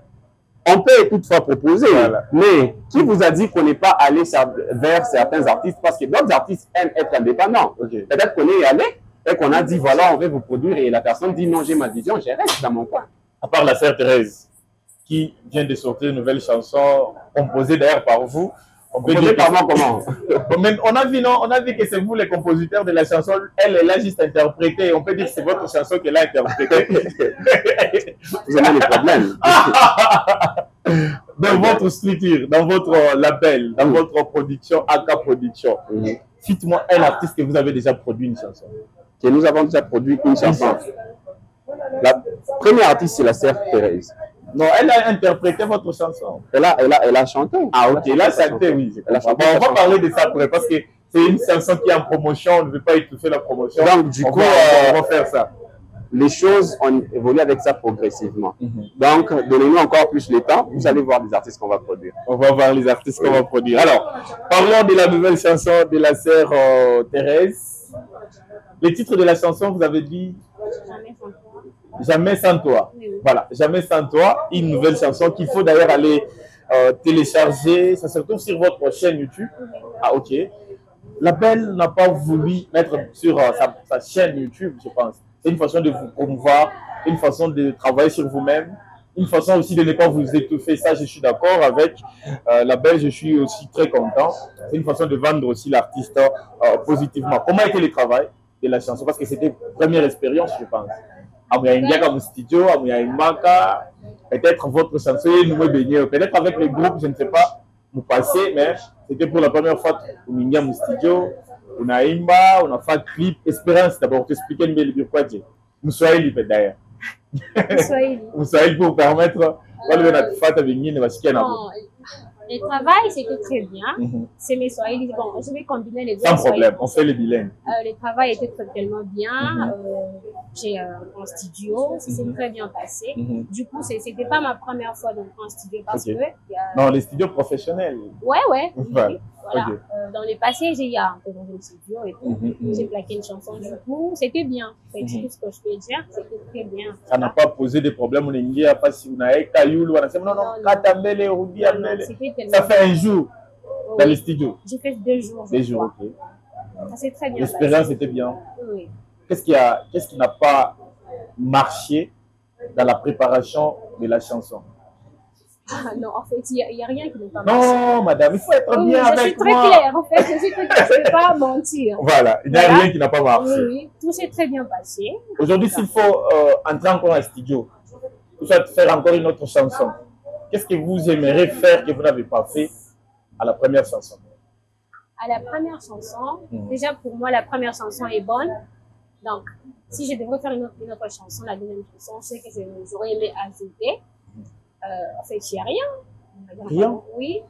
On peut toutefois proposer, voilà. Mais qui vous a dit qu'on n'est pas allé vers certains artistes? Parce que d'autres artistes aiment être indépendants. Okay. Peut-être qu'on est allé et qu'on a dit, voilà, on veut vous produire, et la personne dit, non, j'ai ma vision, je reste dans mon coin. À part la sœur Thérèse, qui vient de sortir une nouvelle chanson, composée d'ailleurs par vous. On peut dire par moi comment? On a vu, non? On a vu que c'est vous les compositeurs de la chanson. Elle a juste interprété. On peut dire que c'est votre chanson qu'elle a interprétée. Vous avez des problèmes. Dans votre structure, dans votre label, dans votre production, Aka Production, cite-moi un artiste que vous avez déjà produit une chanson. Que nous avons déjà produit une chanson. La première artiste, c'est la sœur Thérèse. Non, elle a interprété votre chanson. Elle a chanté. Ah, ok, elle a chanté, oui. Elle a chanté, on va parler de ça après, parce que c'est une chanson qui est en promotion, on ne veut pas étouffer la promotion. Donc, du coup, on va faire ça. Les choses ont évolué avec ça progressivement. Donc, donnez-nous encore plus le temps, vous allez voir les artistes qu'on va produire. On va voir les artistes qu'on va produire. Alors, parlons de la nouvelle chanson de la sœur Thérèse. Le titre de la chanson, vous avez dit Jamais sans toi. Voilà, Jamais sans toi, une nouvelle chanson qu'il faut d'ailleurs aller télécharger. Ça se retrouve sur votre chaîne YouTube. Ah, ok. La Belle n'a pas voulu mettre sur sa chaîne YouTube, je pense. C'est une façon de vous promouvoir, une façon de travailler sur vous-même, une façon aussi de ne pas vous étouffer. Ça, je suis d'accord avec La Belle, je suis aussi très content. C'est une façon de vendre aussi l'artiste positivement. Comment a été le travail de la chanson? Parce que c'était une première expérience, je pense. Comme studio, peut-être votre chanson, peut-être avec le groupe, je ne sais pas, vous passez, mais c'était pour la première fois au studio, on a imba, on a fait un clip, Espérance d'abord, t'expliquer une belle quoi dire. Nous soyons libres d'ailleurs. Nous soyons pour permettre, le travail, c'était très bien. C'est mes soirées. Bon, je vais combiner les deux. Sans problème, on fait le bilingue. Le travail était tellement bien. J'ai un studio, ça s'est très bien passé. Du coup, c'était pas ma première fois dans un studio parce que... Non, les studios professionnels. Ouais. Voilà. Voilà. Dans le passé, j'ai un peu dans un studio et tout. J'ai plaqué une chanson. Du coup, c'était bien. C'est tout ce que je peux dire. C'était très bien. Ça n'a pas posé de problème. On est pas si on a ça fait un jour dans le studio. J'ai fait 2 jours. 2 jours, ok. Ça s'est très bien. L'expérience était bien. Oui. Qu'est-ce qui n'a pas marché dans la préparation de la chanson? Non, en fait, il n'y a rien qui n'est pas marché. Non, madame, il faut être bien avec moi. Je suis très claire, en fait. Je suis très claire. Je ne vais pas mentir. Voilà, il n'y a rien qui n'a pas marché. Oui, tout s'est très bien passé. Aujourd'hui, s'il faut entrer encore dans le studio, ou soit faire encore une autre chanson, qu'est-ce que vous aimeriez faire que vous n'avez pas fait à la première chanson? À la première chanson, déjà pour moi, la première chanson est bonne. Donc, si je devrais faire une autre chanson, la deuxième chanson, je sais que j'aurais aimé ajouter. En fait, il n'y a rien. Rien? Oui.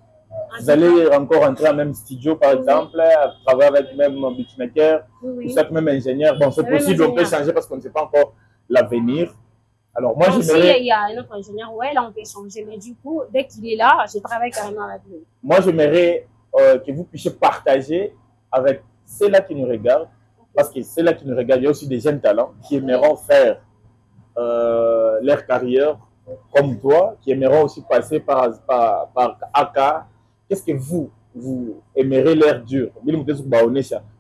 Vous allez encore entrer en même studio, par exemple, travailler avec même beatmaker, ou soit même ingénieur. Bon, c'est possible, on peut changer parce qu'on ne sait pas encore l'avenir. Alors, moi, j'aimerais... il y a un autre ingénieur, ouais, là, on peut changer. Mais du coup, dès qu'il est là, je travaille carrément avec lui. Moi, j'aimerais que vous puissiez partager avec ceux-là qui nous regardent, parce que ceux-là qui nous regardent, il y a aussi des jeunes talents qui aimeront faire leur carrière comme toi, qui aimeront aussi passer par Aka. Qu'est-ce que vous aimeriez leur dire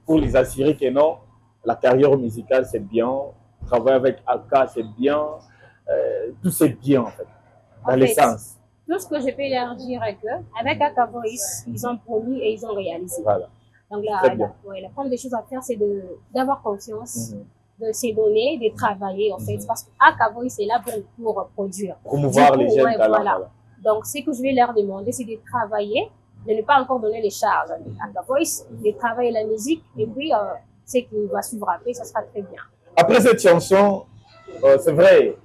pour les assurer que non, la carrière musicale, c'est bien, travailler avec Aka, c'est bien, tout c'est bien, en fait, dans l'essence. tout ce que je peux leur dire est que avec Aka Voice, ils ont promis et ils ont réalisé. Voilà. Donc la première des choses à faire, c'est d'avoir confiance, de se donner, de travailler en fait, parce que Aka Voice est là pour produire. Promouvoir les jeunes talents. Voilà. Donc ce que je vais leur demander, c'est de travailler, de ne pas encore donner les charges à Aka Voice, de travailler la musique et puis ce qui va suivre après, ça sera très bien. Après cette chanson, c'est vrai,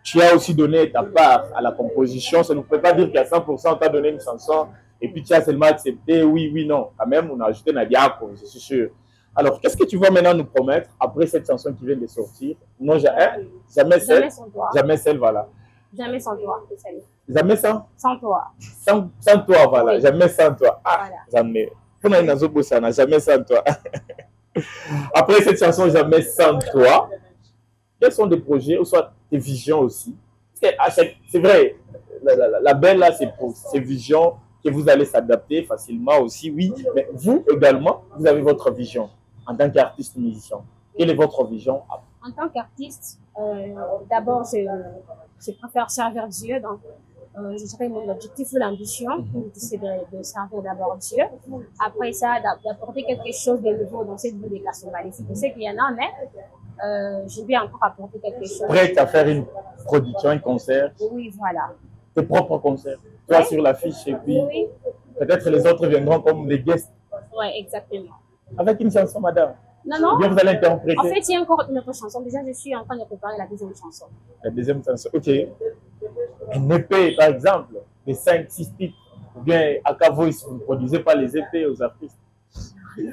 tu as aussi donné ta part à la composition. Ça ne peut pas dire qu'à 100% tu as donné une chanson et puis tu as seulement accepté oui, oui, non. Quand même, on a ajouté Nadia, je suis sûr. Alors, qu'est-ce que tu vas maintenant nous promettre après cette chanson qui vient de sortir? Non, jamais celle. Jamais sans toi. Jamais celle, voilà. Jamais sans toi. Jamais sans? Sans toi. Sans toi, voilà. Oui. Jamais sans toi. Ah, voilà. Jamais. Jamais sans toi. Après cette chanson, Jamais sans toi, quels sont des projets ou soit tes visions aussi? C'est vrai, la belle là, c'est pour ces visions que vous allez s'adapter facilement aussi, oui. Mais vous également, vous avez votre vision en tant qu'artiste musicien. Quelle est votre vision? En tant qu'artiste, d'abord, je préfère servir Dieu. Donc, je dirais mon objectif ou l'ambition, c'est de servir d'abord Dieu. Après ça, d'apporter quelque chose de nouveau dans cette vie des Kasumbalé. Je sais qu'il y en a, mais je vais encore apporter quelque chose. Prête à faire une production, un concert? Oui, voilà. Tes propres concerts? Toi sur l'affiche et puis oui. Peut-être les autres viendront comme des guests. Oui, exactement. Avec une chanson, madame? Non, non. Bien, vous allez interpréter. En fait, il y a encore une autre chanson. Déjà, je suis en train de préparer la deuxième chanson. La deuxième chanson, ok. Un EP, par exemple, de 5-6 titres. Ou bien, Aka Voice, vous ne produisez pas les EP aux artistes. Nous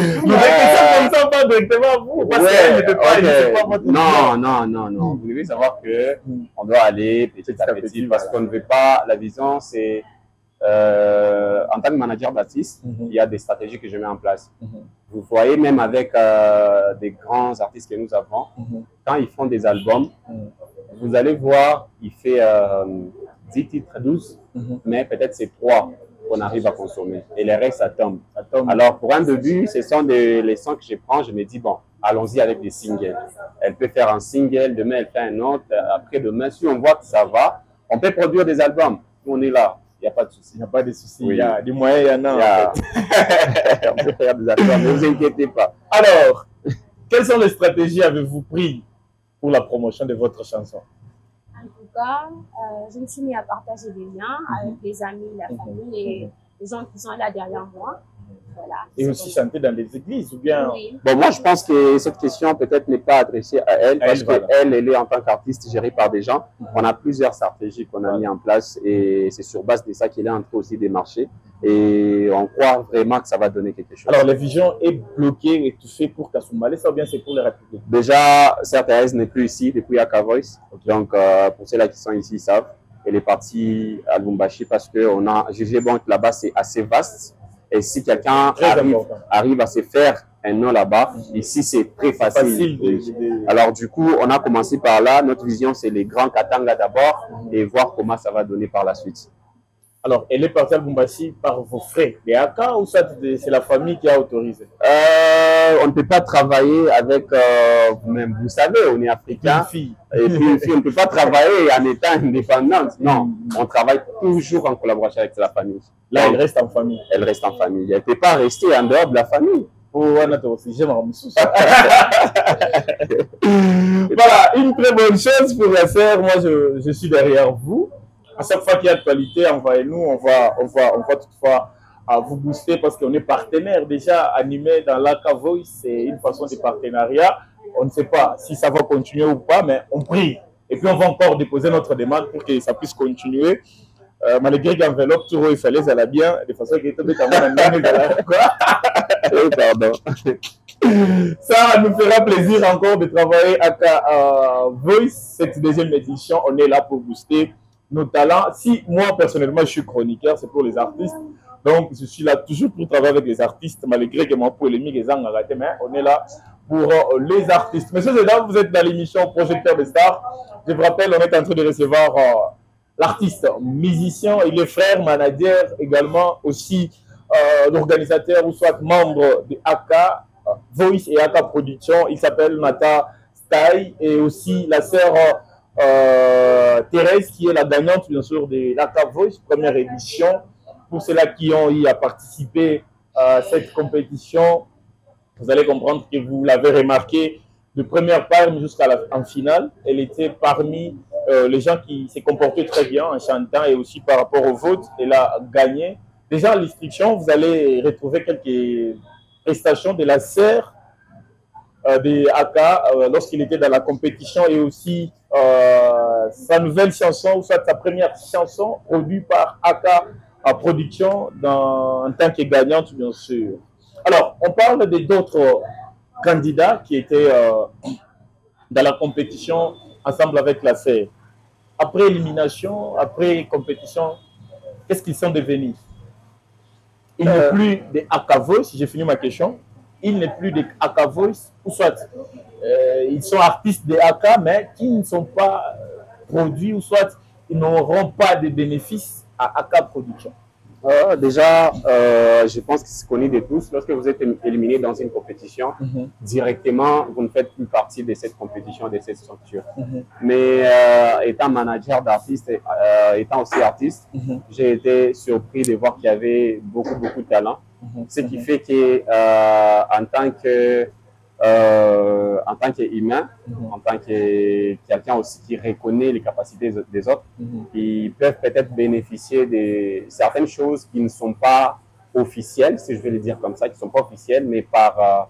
comme ça, pas directement à vous. Parce qu'elle ne peut pas, votre non. Vous devez savoir que on doit aller petit à petit parce qu'on ne veut pas. La vision, c'est en tant que manager d'artiste, il y a des stratégies que je mets en place. Vous voyez, même avec des grands artistes que nous avons, quand ils font des albums, vous allez voir, il fait 10 titres, 12, mais peut-être c'est 3 qu'on arrive à consommer. Et les restes, ça tombe. Alors, pour un début, ce sont les sons que je prends. Je me dis, bon, allons-y avec des singles. Elle peut faire un single, demain, elle fait un autre. Après, demain, si on voit que ça va, on peut produire des albums. On est là. Il n'y a pas de souci. Il n'y a pas de souci. Oui. Il y a des moyens, il y en a. On peut faire des albums, ne vous inquiétez pas. Alors, quelles sont les stratégies avez-vous prises pour la promotion de votre chanson? En tout cas, je me suis mis à partager des liens avec les amis, la famille et les gens qui sont là derrière moi. Voilà. Et aussi chanter dans des églises ou bien... Oui. Bon, moi, je pense que cette question peut-être n'est pas adressée à elle parce qu'elle est en tant qu'artiste gérée par des gens. On a plusieurs stratégies qu'on a mis en place et c'est sur base de ça qu'il est en train aussi des marchés. Et on croit vraiment que ça va donner quelque chose. Alors, la vision est bloquée, étouffée pour Kasumbalé, ça ou bien c'est pour les Républiques? Déjà, Thérèse n'est plus ici depuis Aka Voice. Donc, pour ceux-là qui sont ici, ils savent. Elle est partie à Lubumbashi parce qu'on a jugé bon que là-bas, c'est assez vaste. Et si quelqu'un arrive à se faire un nom là-bas, ici, c'est très facile. Alors, du coup, on a commencé par là. Notre vision, c'est les grands Katanga d'abord et voir comment ça va donner par la suite. Alors, elle est partie à Lubumbashi par vos frères, les Aka, ou c'est la famille qui a autorisé? On ne peut pas travailler avec vous-même. Vous savez, on est africain. Une fille. Et puis, une fille, on ne peut pas travailler en étant indépendante. Non, on travaille toujours en collaboration avec la famille. Là, elle reste en famille. Elle reste en famille. Elle ne peut pas rester en dehors de la famille. Voilà, une très bonne chose pour la sœur. Moi, je suis derrière vous. À chaque fois qu'il y a actualité, envoyez-nous. On va toutefois vous booster parce qu'on est partenaire déjà animé dans l'Aka Voice. C'est une façon de partenariat. On ne sait pas si ça va continuer ou pas, mais on prie. Et puis, on va encore déposer notre demande pour que ça puisse continuer. Malgré qu'enveloppe, tout il fallait ça bien, de façon que tout pardon. Ça nous fera plaisir encore de travailler à Voice, cette deuxième édition. On est là pour booster nos talents. Si moi, personnellement, je suis chroniqueur, c'est pour les artistes. Donc, je suis là toujours pour travailler avec les artistes, malgré que mon polémique est en arrêté, mais on est là pour les artistes. Messieurs et dames, vous êtes dans l'émission Projecteur des Stars. Je vous rappelle, on est en train de recevoir l'artiste, musicien, il est frère, manager, également aussi l'organisateur ou soit membre de Aka Voice et Aka Production. Il s'appelle Nata Stay et aussi la sœur Thérèse, qui est la gagnante, bien sûr, de l'ACA Voice, première édition. Pour ceux-là qui ont eu à participer à cette compétition, vous allez comprendre que vous l'avez remarqué, de première part jusqu'à en finale, elle était parmi les gens qui s'est comporté très bien en chantant et aussi par rapport au vote, elle a gagné. Déjà à l'instruction, vous allez retrouver quelques prestations de la sœur de Aka lorsqu'il était dans la compétition et aussi sa nouvelle chanson, ou soit sa première chanson produite par Aka à production en tant que gagnante, bien sûr. Alors, on parle d'autres candidats qui étaient dans la compétition ensemble avec la sœur. Après élimination, après compétition, qu'est-ce qu'ils sont devenus? Il n'est plus des Aka Voice, j'ai fini ma question. Il n'est plus des Aka Voice, ou soit ils sont artistes des Aka, mais qui ne sont pas produits, ou soit ils n'auront pas de bénéfices à Aka Production. Déjà, je pense que c'est connu de tous. Lorsque vous êtes éliminé dans une compétition, directement, vous ne faites plus partie de cette compétition, de cette structure. Mais étant manager d'artistes, étant aussi artiste, j'ai été surpris de voir qu'il y avait beaucoup de talent. Ce qui fait que en tant qu'humain, en tant que quelqu'un aussi qui reconnaît les capacités des autres, ils peuvent peut-être bénéficier de certaines choses qui ne sont pas officielles, si je vais le dire comme ça, qui ne sont pas officielles, mais par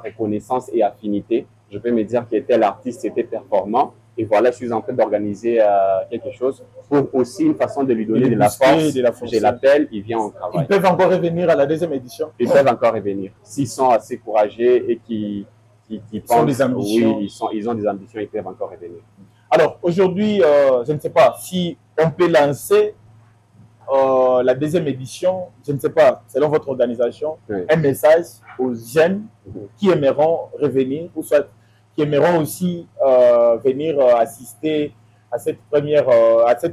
reconnaissance et affinité. Je peux me dire que tel artiste était performant. Et voilà, je suis en train d'organiser quelque chose pour aussi une façon de lui donner de la force. Je l'appelle, il vient au travail. Ils peuvent encore revenir à la deuxième édition. Ils peuvent encore revenir. S'ils sont assez courageux et qui pensent, des ambitions. Oui, ils ont des ambitions, ils peuvent encore revenir. Alors, aujourd'hui, je ne sais pas si on peut lancer la deuxième édition, je ne sais pas, selon votre organisation, un message aux jeunes qui aimeront revenir, ou soit qui aimeront aussi venir assister à cette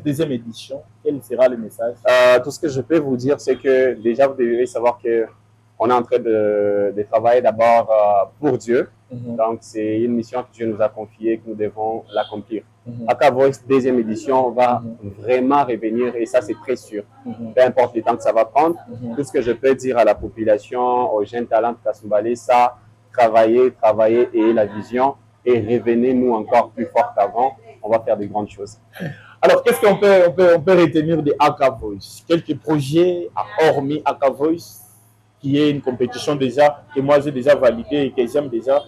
deuxième édition. Quel sera le message? Tout ce que je peux vous dire, c'est que déjà, vous devez savoir qu'on est en train de travailler d'abord pour Dieu. Donc, c'est une mission que Dieu nous a confiée, que nous devons l'accomplir. Aka Voice, deuxième édition, va vraiment revenir et ça, c'est très sûr. Peu importe le temps que ça va prendre, tout ce que je peux dire à la population, aux jeunes talents de Kasumbalé, ça, travailler et la vision et revenez nous encore plus fort qu'avant, on va faire de grandes choses. Alors, qu'est-ce qu'on peut retenir de Aka Voice? Quelques projets hormis Aka Voice, qui est une compétition déjà, que moi j'ai déjà validé et que j'aime déjà.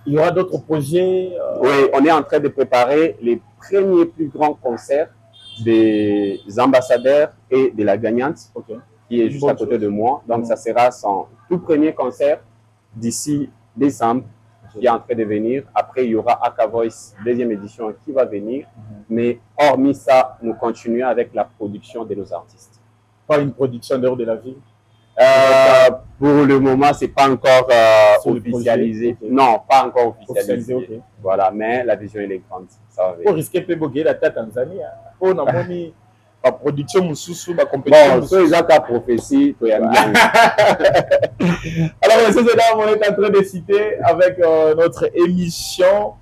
Il y aura d'autres projets? Oui, on est en train de préparer les premiers plus grands concerts des ambassadeurs et de la gagnante, qui est juste à côté de moi. Donc, ça sera son tout premier concert d'ici décembre, qui est en train de venir. Après, il y aura Aka Voice, deuxième édition, qui va venir. Mais hormis ça, nous continuons avec la production de nos artistes. Pas une production dehors de la ville? Pour le moment, c'est pas encore officialisé. Non, pas encore officialisé. Voilà, mais la vision elle est grande. Ça va venir. Pour risquer de boguer la tête en Tanzanie, pour n'avoir la production moussou, la compétition. Bon, ceux qui ont ta prophétie, tu aimes bien. Alors, messieurs et dames, on est en train de citer avec notre émission.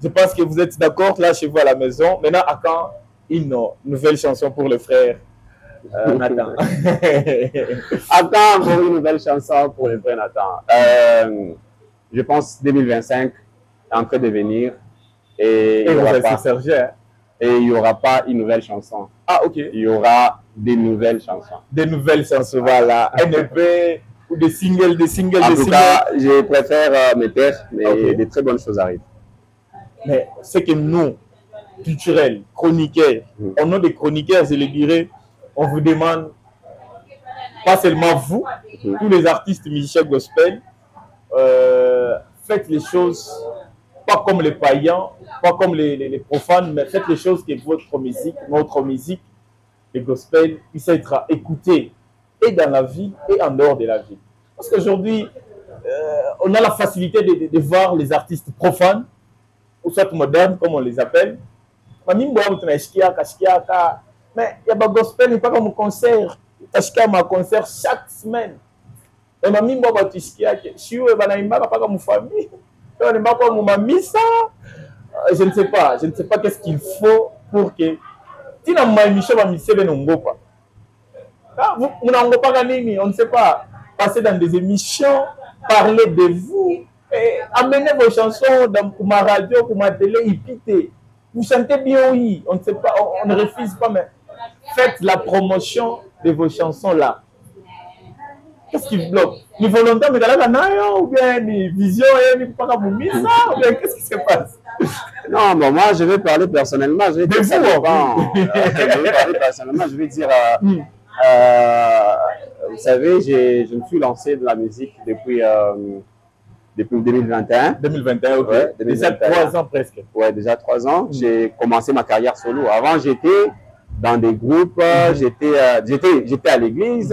Je pense que vous êtes d'accord là chez vous à la maison. Maintenant, à quand une nouvelle chanson pour le frère Nathan? Attends pour une nouvelle chanson pour le frère Nathan. Je pense 2025 est en train de venir et il n'y aura pas une nouvelle chanson. Ah, ok. Il y aura des nouvelles chansons. Des nouvelles chansons, voilà. Un EP ou des singles, En tout cas, je préfère me taire, mais des très bonnes choses arrivent. Mais c'est que nous, culturels, chroniqueurs, au nom des chroniqueurs, je le dirais, on vous demande, pas seulement vous, tous les artistes musiciens gospel, faites les choses pas comme les païens, pas comme les profanes, mais faites les choses que votre musique, notre musique, le gospel, puisse être écoutée et dans la vie et en dehors de la vie. Parce qu'aujourd'hui, on a la facilité de voir les artistes profanes, ou soit modernes, comme on les appelle. Mais il y a des gospel, il n'y a pas comme un concert. Il y a un concert chaque semaine. Mais je ne sais pas si je suis pas comme famille. Je ne sais pas comme misa. je ne sais pas qu'est-ce qu'il faut pour que tina ma émission va misser n'ongopa. On ne sait pas passer dans des émissions, parler de vous, et amener vos chansons dans ma radio, pour ma télé, ipiter. Vous chantez bien, oui, on ne sait pas, on ne refuse pas, mais faites la promotion de vos chansons là. Qu'est-ce qui bloque? Les volontaires, mais ou bien les visions, ou bien qu'est-ce qui se passe? Non, bon, moi je vais parler personnellement, je vais dire ça dépend. Je vais parler personnellement, je vais dire, vous savez, je me suis lancé de la musique depuis 2021. 2021, ok. Ouais, 2021. Déjà 3 ans presque. Ouais, déjà 3 ans. J'ai commencé ma carrière solo. Avant, j'étais dans des groupes, j'étais à l'église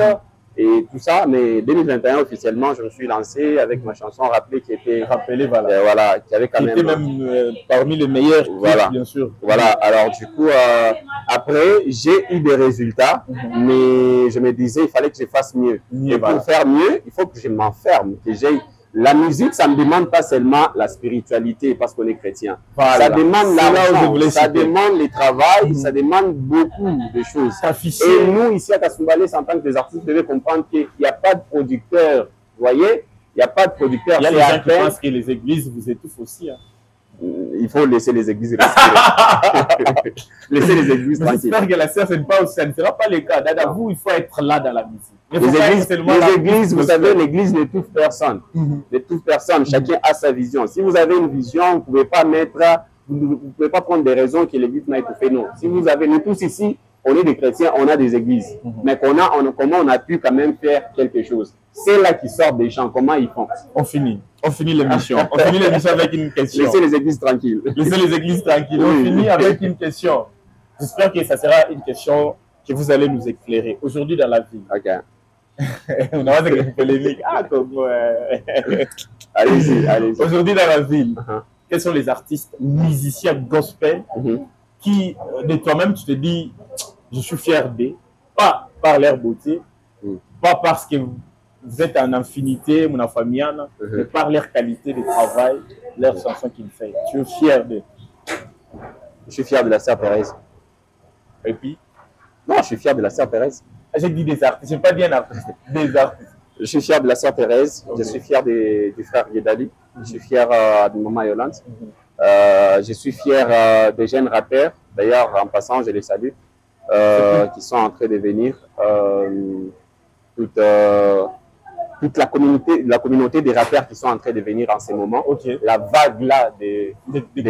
et tout ça. Mais 2021, officiellement, je me suis lancé avec ma chanson Rappelé qui était... Rappelé, voilà. Qui avait quand même... parmi les meilleurs, voilà. Bien sûr. Voilà. Alors, du coup, après, j'ai eu des résultats, mais je me disais, il fallait que je fasse mieux. Et pour faire mieux, il faut que je m'enferme, que j'aille... La musique, ça ne demande pas seulement la spiritualité parce qu'on est chrétien. Voilà. Ça demande l'argent, ça demande le travail, ça demande beaucoup de choses. Et nous, ici à Kasumbalès, en tant que des artistes, vous devez comprendre qu'il n'y a pas de producteur. Vous voyez? Il n'y a pas de producteur. Il y a des gens qui pensent que les églises vous étouffent aussi. Hein. Il faut laisser les églises respirer. Laisser les églises tranquilles. J'espère que la sœur, ça ne sera pas le cas. Dada, vous, il faut être là dans la musique. Les églises, vous savez, l'église n'étouffe personne. N'étouffe personne. Chacun a sa vision. Si vous avez une vision, vous ne pouvez pas mettre, vous ne pouvez pas prendre des raisons que l'église m'a étouffé. Non. Si vous avez, nous tous ici, on est des chrétiens, on a des églises. Mais comment on a pu quand même faire quelque chose? C'est là qui sortent des chants. Comment ils font? On finit l'émission. On finit l'émission avec une question. Laissez les églises tranquilles. Laissez les églises tranquilles. Oui. On finit avec une question. J'espère que ça sera une question que vous allez nous éclairer. Aujourd'hui dans la vie. Ok. On a une polémique. Allez-y. Aujourd'hui dans la ville, quels sont les artistes musiciens gospel qui, de toi-même, tu te dis, je suis fier d'eux, pas par leur beauté, pas parce que vous êtes en infinité, mon famille, mais par leur qualité de travail, leurs chansons qu'ils font. Tu es fier d'eux. Je suis fier de la sœur Thérèse. Et puis? Non, je suis fier de la sœur Thérèse. J'ai dit des artistes, je n'ai pas dit un artiste, des artistes. Je suis fier de la sœur Thérèse, je suis fier du frère Yedali, je suis fier de maman Yolande, je suis fier des jeunes rappeurs, d'ailleurs en passant je les salue, qui sont en train de venir, toute la communauté des rappeurs qui sont en train de venir en ce moment, la vague là des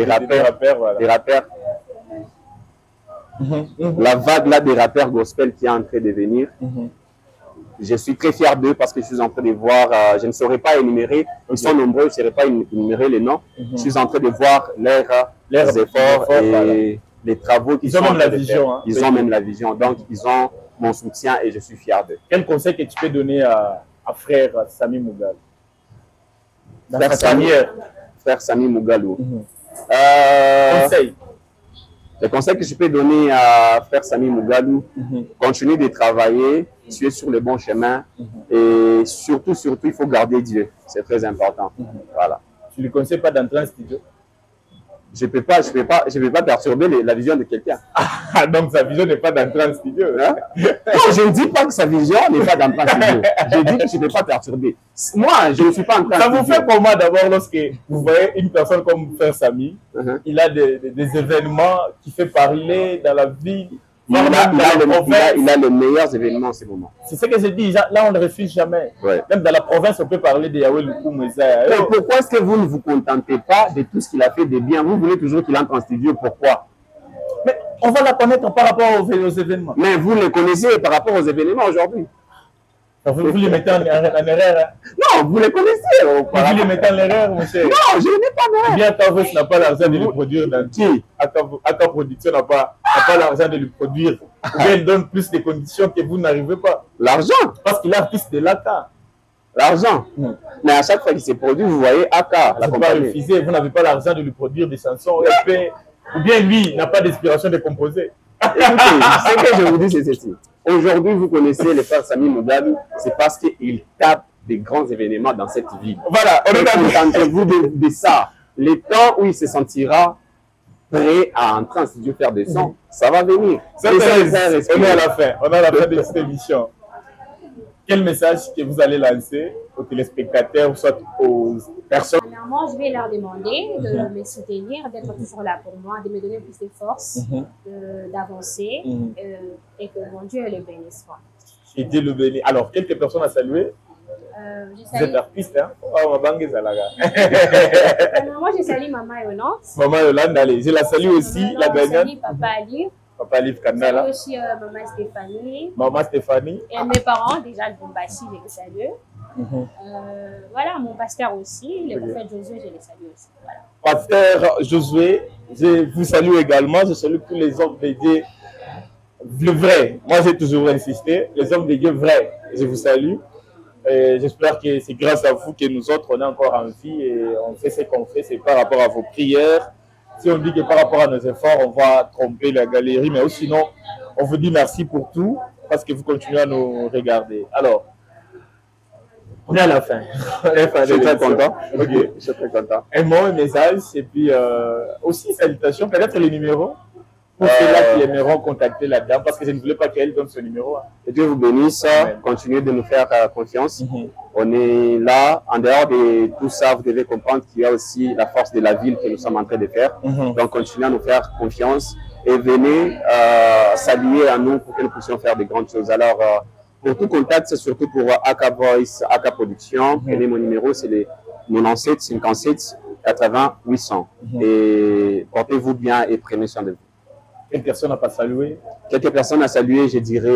rappeurs, voilà. Des rappeurs. La vague là des rappeurs gospel qui est en train de venir. Je suis très fier d'eux parce que je suis en train de voir, je ne saurais pas énumérer, ils sont nombreux, je ne saurais pas énumérer les noms. Je suis en train de voir leurs efforts et les travaux qu'ils ont en train de faire. Ils ont même la vision, donc ils ont mon soutien et je suis fier d'eux. Quel conseil que tu peux donner à frère Samy Mougalou? Frère Samy Mougalou. Conseil. Le conseil que je peux donner à frère Samy Mougalou, continue de travailler, tu es sur le bon chemin et surtout, il faut garder Dieu. C'est très important. Voilà. Tu ne lui conseilles pas d'entrer en studio? Je peux pas perturber la vision de quelqu'un. Ah, donc sa vision n'est pas d'entrer en studio. Hein? Non, je ne dis pas que sa vision n'est pas d'entrer en studio. Je dis que je ne peux pas perturber. Moi, je ne suis pas en train de... Ça vous fait comment d'abord lorsque vous voyez une personne comme frère Samy, il a des événements qui fait parler dans la ville. Il a les meilleurs événements en ce moment. C'est ce que je dis, là on ne refuse jamais. Ouais. Même dans la province, on peut parler de Yahweh Lukumweza. Mais pourquoi est-ce que vous ne vous contentez pas de tout ce qu'il a fait de bien? Vous voulez toujours qu'il entre en studio, pourquoi? Mais on va la connaître par rapport aux événements. Mais vous le connaissez par rapport aux événements aujourd'hui. Vous les mettez en erreur. Hein? Non, vous les connaissez. Vous les mettez en erreur, monsieur. Non, je n'ai pas d'erreur. Eh bien, Akavos n'a pas l'argent de le produire. Qui? Aka Production n'a pas l'argent de le produire. Ou bien il donne plus de conditions que vous n'arrivez pas. L'argent? Parce qu'il est artiste de l'Aka. L'argent. Mais à chaque fois qu'il s'est produit, vous voyez Aka. Vous pas refusé, vous n'avez pas l'argent de lui produire des chansons. Ou bien lui n'a pas d'inspiration de composer. Écoutez, ce que je vous dis, c'est ceci. Aujourd'hui, vous connaissez le frère Samy Mougalou, c'est parce qu'il tape des grands événements dans cette ville. Voilà, contentez-vous de ça. Le temps où il se sentira prêt à entrer en studio faire des sons, ça va venir. On est à la fin. On est à la fin de cette émission. Quel message que vous allez lancer aux téléspectateurs ou soit aux personnes? Premièrement, je vais leur demander de me soutenir, d'être toujours là pour moi, de me donner plus de force, d'avancer et que mon Dieu le bénisse. Et Dieu le bénisse. Alors, quelques personnes à saluer. Vous êtes artiste, hein? Moi, je salue Maman Yolande. Maman Yolande, allez, je la salue aussi, la gagnante. Je salue Papa Ali. Papa Liv Kandala. Je salue aussi Maman Stéphanie. Maman Stéphanie. Et mes parents, déjà, le Bombashi, je les salue. Voilà, mon pasteur aussi, le prophète Josué, je les salue aussi. Voilà. Pasteur Josué, je vous salue également. Je salue tous les hommes de Dieu, le vrai. Moi, j'ai toujours insisté, les hommes de Dieu vrais. Je vous salue. J'espère que c'est grâce à vous que nous autres, on est encore en vie et on fait ce qu'on fait. C'est par rapport à vos prières. Si on dit que par rapport à nos efforts, on va tromper la galerie, mais sinon, on vous dit merci pour tout parce que vous continuez à nous regarder. Alors, on est à la fin. Je suis très content. Ok, je suis très content. Un mot, un message et puis aussi salutations, peut-être les numéros pour ceux-là qui aimeront contacter la dame parce que je ne voulais pas qu'elle donne ce numéro. Que Dieu vous bénisse. Amen. Continuez de nous faire confiance. On est là. En dehors de tout ça, vous devez comprendre qu'il y a aussi la force de la ville que nous sommes en train de faire. Donc, continuez à nous faire confiance et venez s'allier à nous pour que nous puissions faire de grandes choses. Alors, pour tout contact, c'est surtout pour AK Voice, AK Production. Prenez mon numéro, c'est le 97 57 80 800. Et portez-vous bien et prenez soin de vous. Quelle personne n'a pas salué? Quelques personnes à saluer, je dirais,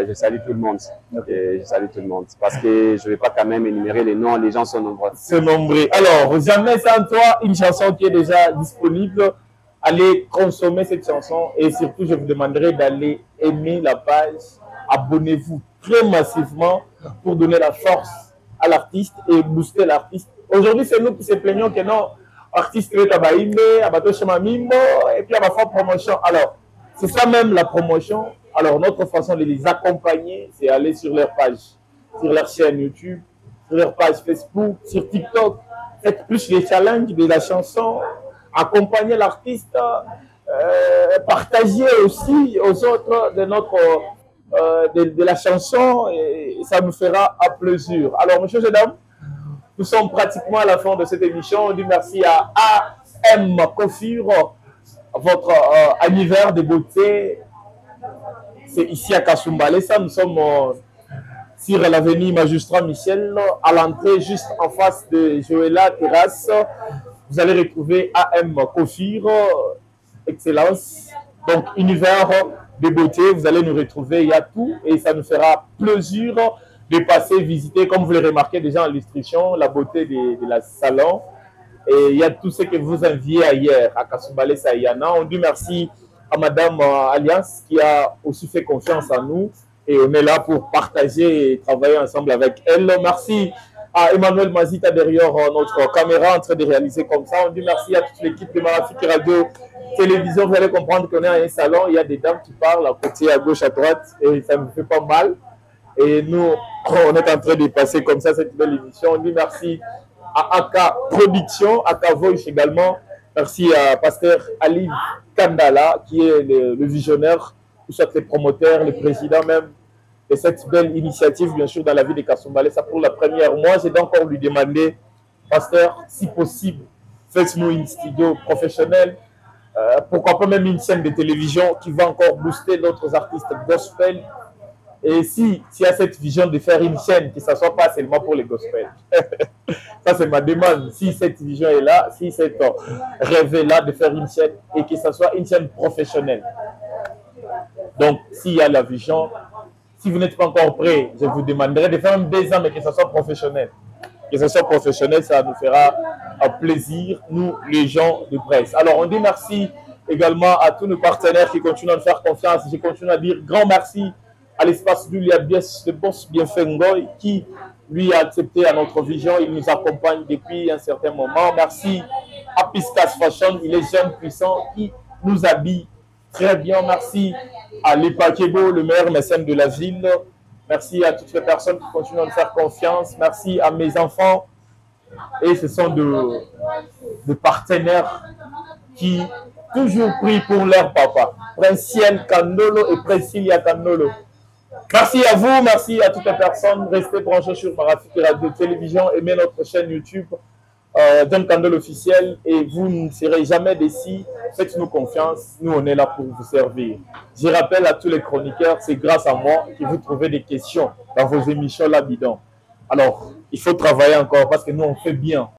je salue tout le monde. Je salue tout le monde. Parce que je ne vais pas quand même énumérer les noms, les gens sont nombreux. C'est nombreux. Alors, Jamais sans toi, une chanson qui est déjà disponible. Allez consommer cette chanson et surtout, je vous demanderai d'aller aimer la page. Abonnez-vous très massivement pour donner la force à l'artiste et booster l'artiste. Aujourd'hui, c'est nous qui se plaignons que non. Artiste et puis à ma fois promotion. Alors, c'est ça même la promotion. Alors, notre façon de les accompagner, c'est aller sur leur page, sur leur chaîne YouTube, sur leur page Facebook, sur TikTok. Faites plus les challenges de la chanson, accompagner l'artiste, partager aussi aux autres de notre de la chanson et ça nous fera à plaisir. Alors, messieurs et dames, nous sommes pratiquement à la fin de cette émission. On dit merci à AM Coiffure, votre univers de beauté. C'est ici à Kasumbalesa. Nous sommes sur l'avenue Magistrat Michel, à l'entrée juste en face de Joëlla Terrasse. Vous allez retrouver AM Coiffure, excellence. Donc, univers de beauté, vous allez nous retrouver. Il y a tout et ça nous fera plaisir de passer visiter, comme vous le remarquez déjà en illustration, la beauté de la salon. Et il y a tout ce que vous enviez ailleurs, à Kasumbalesa et Yana. On dit merci à Madame Alliance qui a aussi fait confiance en nous. Et on est là pour partager et travailler ensemble avec elle. Merci à Emmanuel Mazita derrière notre caméra en train de réaliser comme ça. On dit merci à toute l'équipe de Marafiki Radio Télévision. Vous allez comprendre qu'on est à un salon. Il y a des dames qui parlent à côté, à gauche, à droite. Et ça me fait pas mal. Et nous, on est en train de passer comme ça cette belle émission. On dit merci à AK Production, AK Voice également. Merci à Pasteur Ali Kandala, qui est le visionnaire, ou soit le promoteur, le président même de cette belle initiative, bien sûr, dans la ville de Kasumbalesa pour la première. Moi, j'ai encore lui demandé, Pasteur, si possible, faites-nous une studio professionnelle, pourquoi pas même une chaîne de télévision qui va encore booster d'autres artistes gospel. Et s'il y a cette vision de faire une chaîne, que ce ne soit pas seulement pour les gospels. Ça, c'est ma demande. Si cette vision est là, si cette rêve est là de faire une chaîne et que ce soit une chaîne professionnelle. Donc, s'il y a la vision, si vous n'êtes pas encore prêt, je vous demanderai de faire même 2 ans, mais que ce soit professionnel. Que ce soit professionnel, ça nous fera un plaisir, nous, les gens de presse. Alors, on dit merci également à tous nos partenaires qui continuent à nous faire confiance. Je continue à dire grand merci à l'espace Julia Bies, le boss Bienfait Ngoy, qui lui a accepté à notre vision. Il nous accompagne depuis un certain moment. Merci à Piscas Fashion, il est jeune, puissant, qui nous habille très bien. Merci à Lepa Kebo, le meilleur mécène de la ville. Merci à toutes les personnes qui continuent à nous faire confiance. Merci à mes enfants. Et ce sont de partenaires qui toujours pris pour leur papa. Princiel Kandolo et Priscilla Kandolo. Merci à vous, merci à toutes les personnes. Restez branchés sur Marafiki Radio Télévision, aimez notre chaîne YouTube. John Kandolo officiel, et vous ne serez jamais déçus. Faites-nous confiance, nous on est là pour vous servir. Je rappelle à tous les chroniqueurs, c'est grâce à moi que vous trouvez des questions dans vos émissions là bidon. Alors, il faut travailler encore parce que nous on fait bien.